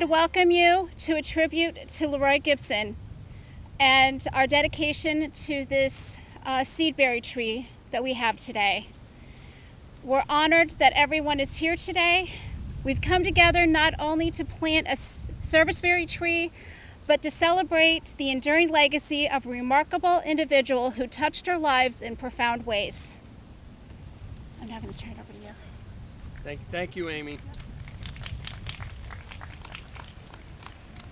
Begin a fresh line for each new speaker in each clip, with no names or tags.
welcome you to a tribute to LeRoy Gibson and our dedication to this seedberry tree that we have today. We're honored that everyone is here today. We've come together not only to plant a serviceberry tree, but to celebrate the enduring legacy of a remarkable individual who touched our lives in profound ways. I'm now going to turn it over to you.
Thank you, Amy.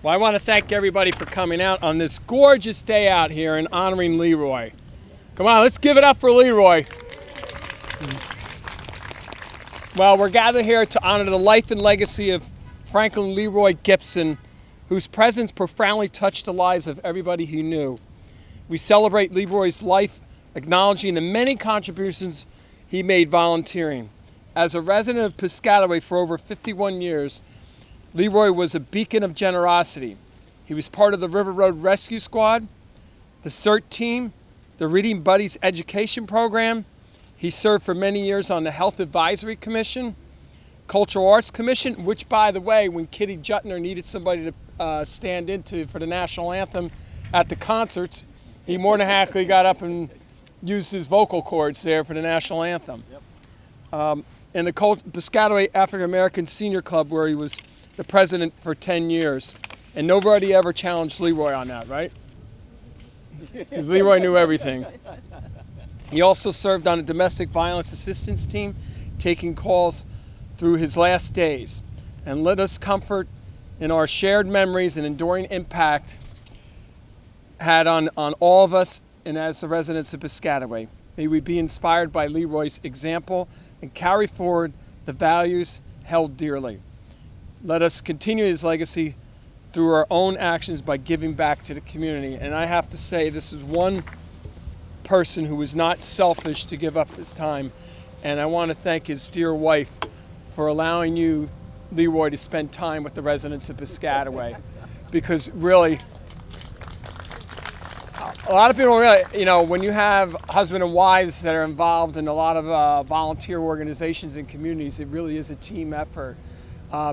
Well, I want to thank everybody for coming out on this gorgeous day out here and honoring LeRoy. Come on, let's give it up for LeRoy. Well, we're gathered here to honor the life and legacy of Franklyn LeRoy Gibson, whose presence profoundly touched the lives of everybody he knew. We celebrate LeRoy's life, acknowledging the many contributions he made volunteering. As a resident of Piscataway for over 51 years, LeRoy was a beacon of generosity. He was part of the River Road Rescue Squad, the CERT team, the Reading Buddies education program. He served for many years on the Health Advisory Commission, Cultural Arts Commission, which, by the way, when Kitty Juttner needed somebody to stand into for the national anthem at the concerts, he more than happily got up and used his vocal cords there for the national anthem. Yep. And the Piscataway African American Senior Club, where he was the president for 10 years. And nobody ever challenged LeRoy on that, right? Because LeRoy knew everything. He also served on a domestic violence assistance team, taking calls through his last days. And let us comfort in our shared memories and enduring impact had on all of us and as the residents of Piscataway. May we be inspired by LeRoy's example and carry forward the values held dearly. Let us continue his legacy through our own actions by giving back to the community. And I have to say, this is one person who was not selfish to give up his time. And I want to thank his dear wife for allowing you, LeRoy, to spend time with the residents of Piscataway. Because really, a lot of people really, when you have husband and wives that are involved in a lot of volunteer organizations and communities, it really is a team effort.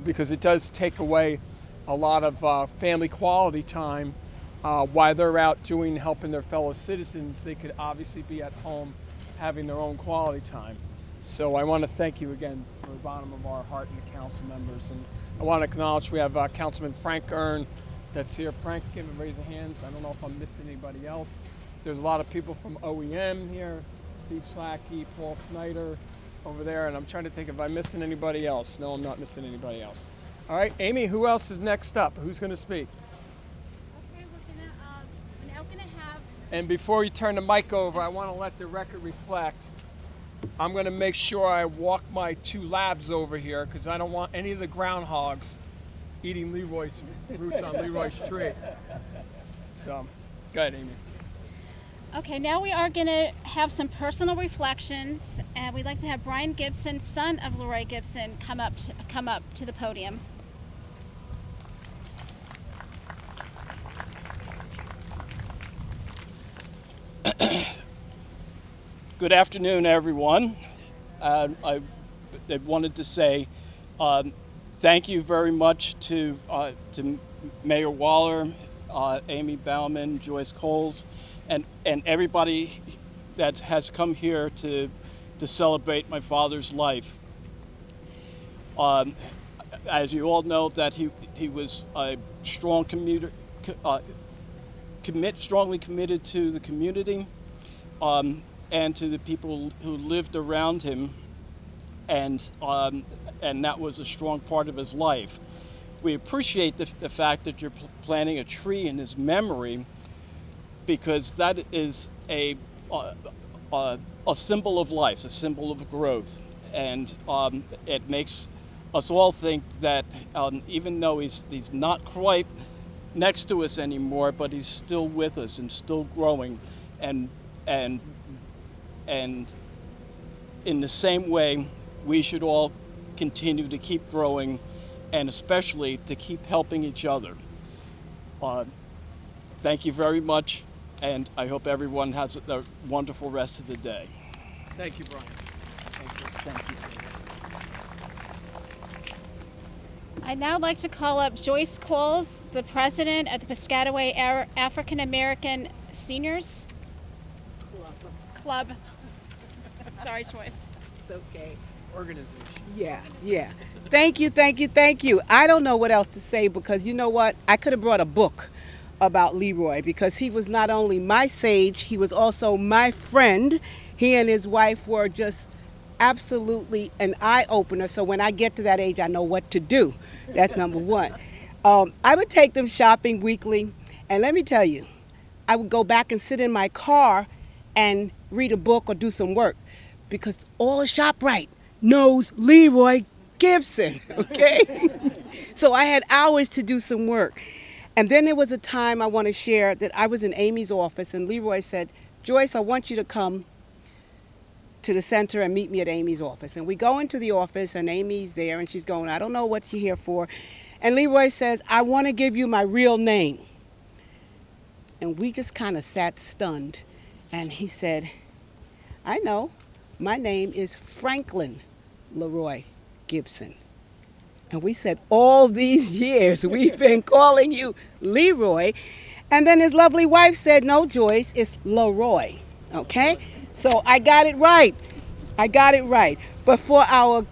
Because it does take away a lot of family quality time while they're out helping their fellow citizens. They could obviously be at home having their own quality time. So I want to thank you again from the bottom of our heart and the council members. And I want to acknowledge we have Councilman Franklyn that's here. Frank, give him a raise of hands. I don't know if I'm missing anybody else. There's a lot of people from OEM here, Steve Slacky, Paul Snyder, over there, and I'm trying to think if I'm missing anybody else. No, I'm not missing anybody else. All right, Amy, who else is next up? Who's going to speak?
Okay, we're now gonna have.
And before you turn the mic over, I want to let the record reflect. I'm going to make sure I walk my 2 labs over here because I don't want any of the groundhogs eating LeRoy's roots on LeRoy's tree. So, go ahead, Amy.
Okay, now we are going to have some personal reflections, and we'd like to have Brian Gibson, son of LeRoy Gibson, come up to the podium.
Good afternoon, everyone. I wanted to say thank you very much to Mayor Waller, Amy Bauman, Joyce Coles, and everybody that has come here to celebrate my father's life. As you all know, that he was a strong strongly committed to the community and to the people who lived around him, and that was a strong part of his life. We appreciate the fact that you're planting a tree in his memory, because that is a symbol of life, a symbol of growth, and it makes us all think that even though he's not quite next to us anymore, but he's still with us and still growing, and in the same way, we should all continue to keep growing, and especially to keep helping each other. Thank you very much. And I hope everyone has a wonderful rest of the day.
Thank you, Brian.
Thank you.
I I'd now like to call up Joyce Coles, the president of the Piscataway African American Seniors Club. Sorry, Joyce.
It's okay.
Organization.
Yeah. Thank you. I don't know what else to say because you know what? I could have brought a book about LeRoy because he was not only my sage, he was also my friend. He and his wife were just absolutely an eye-opener. So when I get to that age, I know what to do. That's number one. I would take them shopping weekly. And let me tell you, I would go back and sit in my car and read a book or do some work because all the ShopRite knows LeRoy Gibson, okay? So I had hours to do some work. And then there was a time I want to share that I was in Amy's office and LeRoy said, Joyce, I want you to come to the center and meet me at Amy's office. And we go into the office and Amy's there and she's going, I don't know what you're here for. And LeRoy says, I want to give you my real name. And we just kind of sat stunned. And he said, I know, my name is Franklyn LeRoy Gibson. And we said, all these years we've been calling you LeRoy. And then his lovely wife said, no, Joyce, it's LeRoy, okay? So I got it right. But for our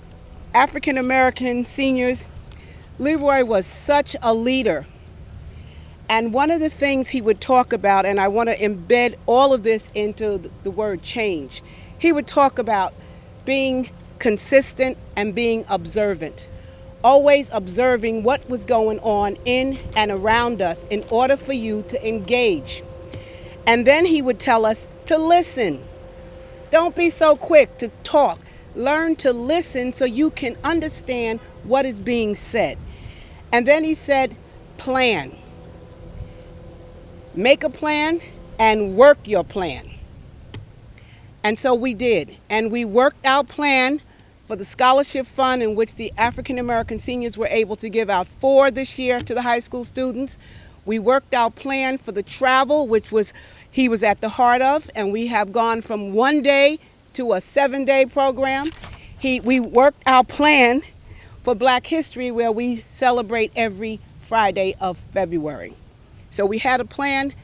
African American seniors, LeRoy was such a leader. And one of the things he would talk about, and I want to embed all of this into the word change, he would talk about being consistent and being observant. Always observing what was going on in and around us in order for you to engage. And then he would tell us to listen. Don't be so quick to talk. Learn to listen so you can understand what is being said. And then he said, plan. Make a plan and work your plan. And so we did. And we worked our plan for the scholarship fund in which the African American seniors were able to give out 4 this year to the high school students. We worked our plan for the travel, which he was at the heart of, and we have gone from 1 day to a 7-day program. We worked our plan for Black History, where we celebrate every Friday of February. So we had a plan,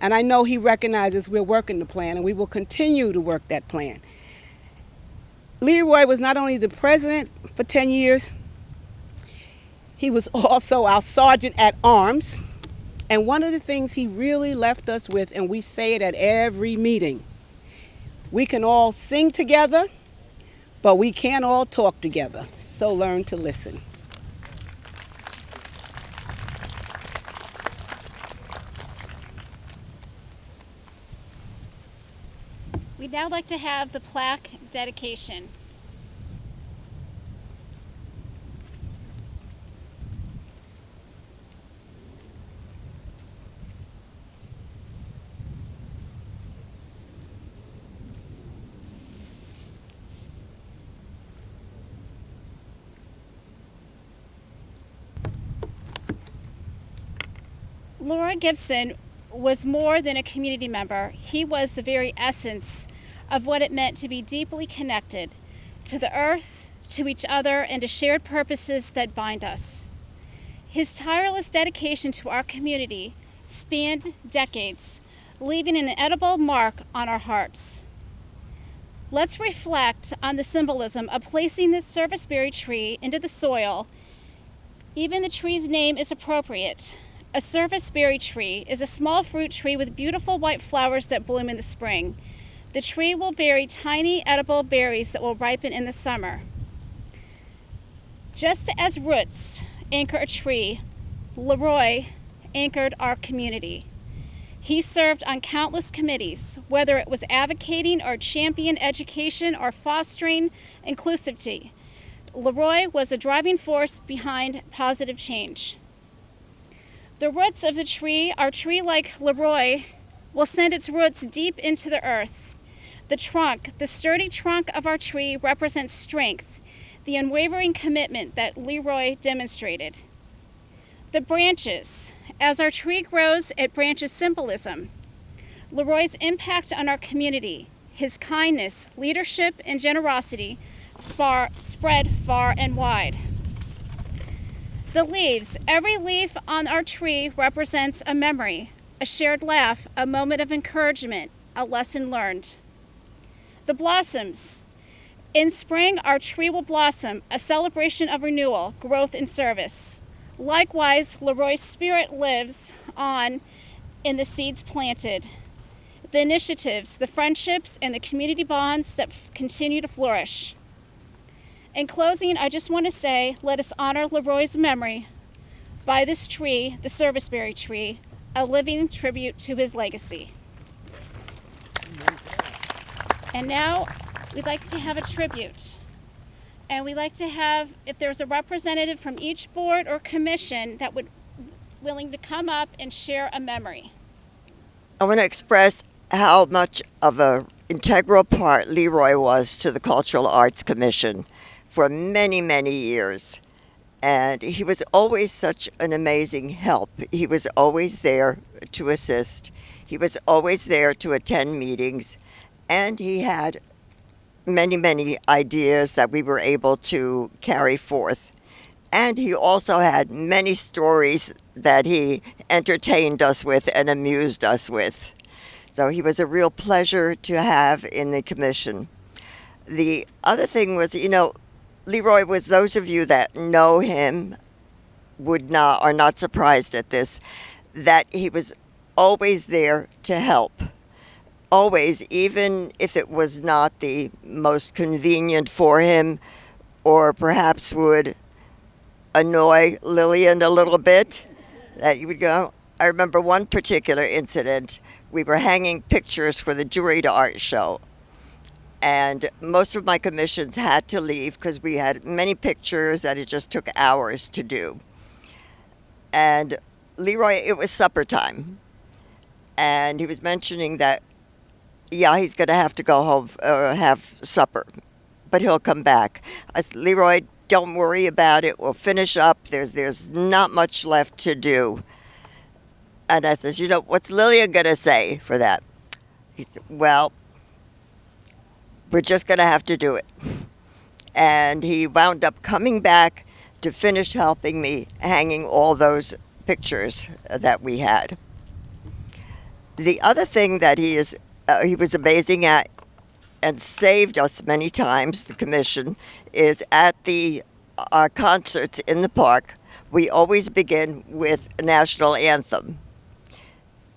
and I know he recognizes we're working the plan, and we will continue to work that plan. LeRoy was not only the president for 10 years, he was also our sergeant at arms. And one of the things he really left us with, and we say it at every meeting, we can all sing together, but we can't all talk together. So learn to listen.
We'd now like to have the plaque dedication. LeRoy Gibson was more than a community member. He was the very essence of what it meant to be deeply connected to the earth, to each other, and to shared purposes that bind us. His tireless dedication to our community spanned decades, leaving an inedible mark on our hearts. Let's reflect on the symbolism of placing this serviceberry tree into the soil. Even the tree's name is appropriate. A serviceberry tree is a small fruit tree with beautiful white flowers that bloom in the spring. The tree will bear tiny edible berries that will ripen in the summer. Just as roots anchor a tree, LeRoy anchored our community. He served on countless committees, whether it was advocating or championing education or fostering inclusivity. LeRoy was a driving force behind positive change. The roots of the tree, our tree like LeRoy, will send its roots deep into the earth. The trunk, the sturdy trunk of our tree represents strength, the unwavering commitment that LeRoy demonstrated. The branches, as our tree grows, it branches symbolism. LeRoy's impact on our community, his kindness, leadership, and generosity spread far and wide. The leaves. Every leaf on our tree represents a memory, a shared laugh, a moment of encouragement, a lesson learned. The blossoms. In spring, our tree will blossom, a celebration of renewal, growth, and service. Likewise, LeRoy's spirit lives on in the seeds planted. The initiatives, the friendships, and the community bonds that continue to flourish. In closing, I just want to say, let us honor LeRoy's memory by this tree, the serviceberry tree, a living tribute to his legacy. And now, we'd like to have a tribute. And we'd like to have, if there's a representative from each board or commission that would willing to come up and share a memory.
I want to express how much of an integral part LeRoy was to the Cultural Arts Commission for many, many years. And he was always such an amazing help. He was always there to assist. He was always there to attend meetings. And he had many, many ideas that we were able to carry forth. And he also had many stories that he entertained us with and amused us with. So he was a real pleasure to have in the commission. The other thing was, LeRoy was, those of you that know him are not surprised at this, that he was always there to help. Always, even if it was not the most convenient for him, or perhaps would annoy Lillian a little bit, that you would go. I remember one particular incident. We were hanging pictures for the Jewelry to Art show, and most of my commissions had to leave because we had many pictures that it just took hours to do. And LeRoy, it was supper time, and he was mentioning that, yeah, he's going to have to go home, have supper, but he'll come back. I said, LeRoy, don't worry about it. We'll finish up. There's not much left to do. And I says, what's Lillian going to say for that? He said, well, we're just going to have to do it. And he wound up coming back to finish helping me hanging all those pictures that we had. The other thing that he was amazing at and saved us many times, the commission, is at our concerts in the park, we always begin with a national anthem.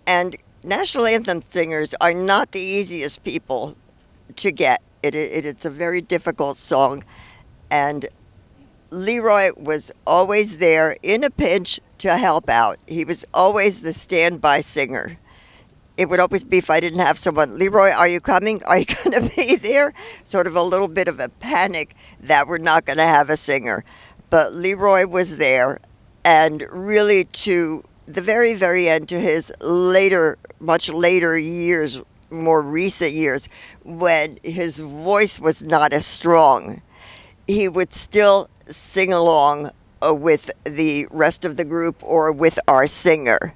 And national anthem singers are not the easiest people to get. It's a very difficult song. And LeRoy was always there in a pinch to help out. He was always the standby singer. It would always be, if I didn't have someone, LeRoy, are you coming? Are you going to be there? Sort of a little bit of a panic that we're not going to have a singer. But LeRoy was there, and really to the very, very end, to his much later years, more recent years, when his voice was not as strong, he would still sing along with the rest of the group or with our singer.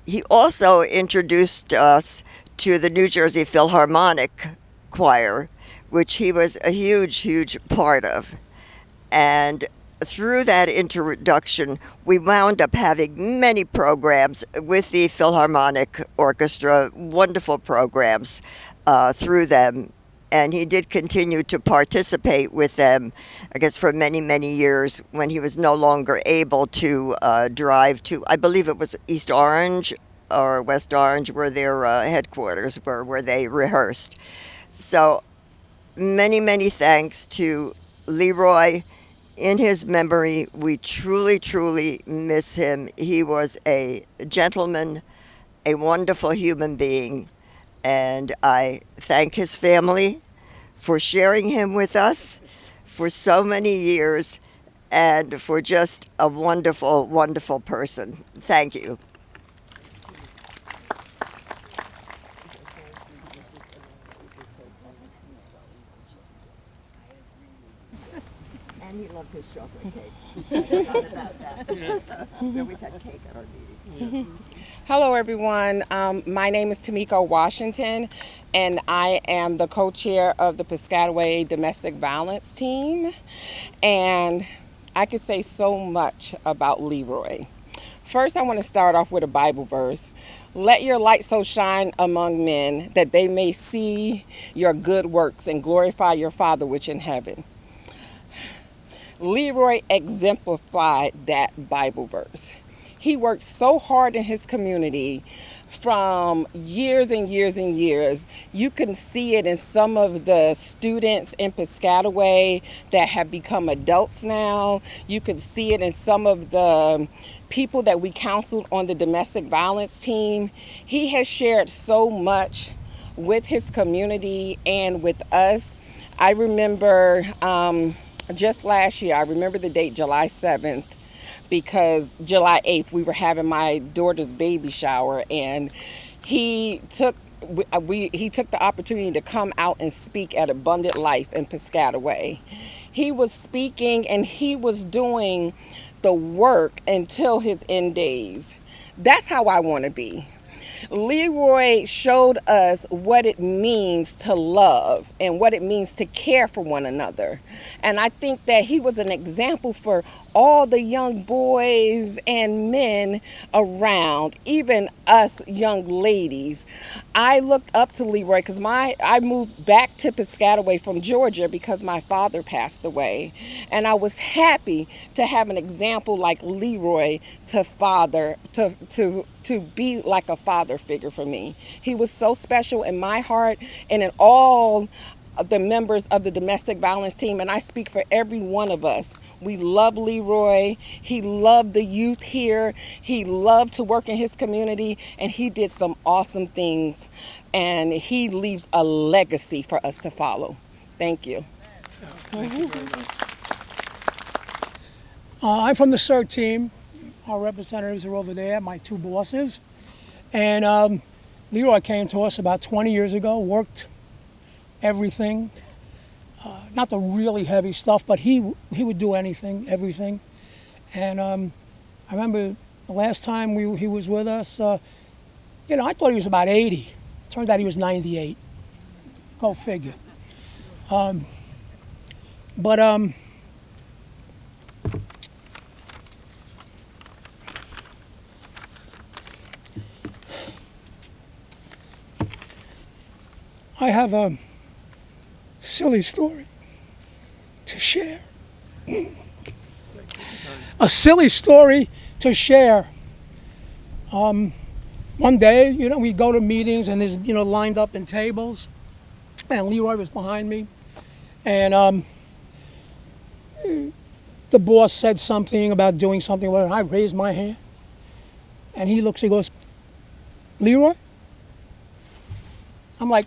He also introduced us to the New Jersey Philharmonic Choir, which he was a huge, huge part of. And through that introduction, we wound up having many programs with the Philharmonic Orchestra, wonderful programs through them. And he did continue to participate with them, I guess, for many, many years when he was no longer able to drive to, I believe it was East Orange or West Orange, where their headquarters were, where they rehearsed. So many, many thanks to LeRoy. In his memory, we truly, truly miss him. He was a gentleman, a wonderful human being, and I thank his family for sharing him with us for so many years and for just a wonderful, wonderful person. Thank you. And he loved his chocolate cake. I forgot about that. We always had cake at our meetings.
Hello, everyone. My name is Tamiko Washington, and I am the co-chair of the Piscataway Domestic Violence Team. And I could say so much about LeRoy. First, I want to start off with a Bible verse. Let your light so shine among men that they may see your good works and glorify your Father which in heaven. LeRoy exemplified that Bible verse. He worked so hard in his community from years and years and years. You can see it in some of the students in Piscataway that have become adults now. You can see it in some of the people that we counseled on the domestic violence team. He has shared so much with his community and with us. I remember just last year, I remember the date, July 7th, because July 8th, we were having my daughter's baby shower, and he took the opportunity to come out and speak at Abundant Life in Piscataway. He was speaking and he was doing the work until his end days. That's how I want to be. LeRoy showed us what it means to love and what it means to care for one another. And I think that he was an example for all the young boys and men around, even us young ladies. I looked up to LeRoy because I moved back to Piscataway from Georgia because my father passed away. And I was happy to have an example like LeRoy to be like a father figure for me. He was so special in my heart and in all of the members of the domestic violence team, and I speak for every one of us. We love LeRoy. He loved the youth here. He loved to work in his community, and he did some awesome things, and he leaves a legacy for us to follow. Thank you.
Thank you very much. I'm from the CERT team. Our representatives are over there, my two bosses. And LeRoy came to us about 20 years ago, worked everything. Not the really heavy stuff, but he would do anything, everything. And I remember the last time he was with us, I thought he was about 80. Turned out he was 98. Go figure. I have a silly story to share. A silly story to share. One day, we go to meetings and there's, lined up in tables, and LeRoy was behind me, and the boss said something about doing something, and I raised my hand, and he looks, he goes, "LeRoy?" I'm like,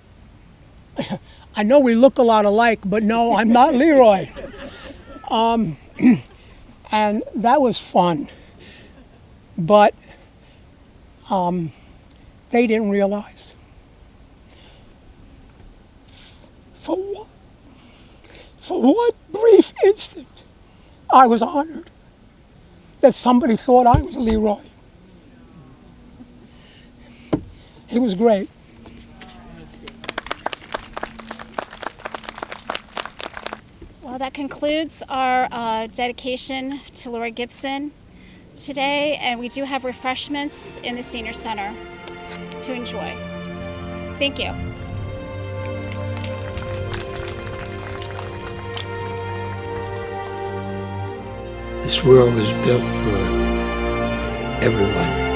I know we look a lot alike, but no, I'm not LeRoy. And that was fun. But they didn't realize. For one brief instant, I was honored that somebody thought I was LeRoy. He was great.
Well, that concludes our dedication to LeRoy Gibson today, and we do have refreshments in the Senior Center to enjoy. Thank you.
This world was built for everyone.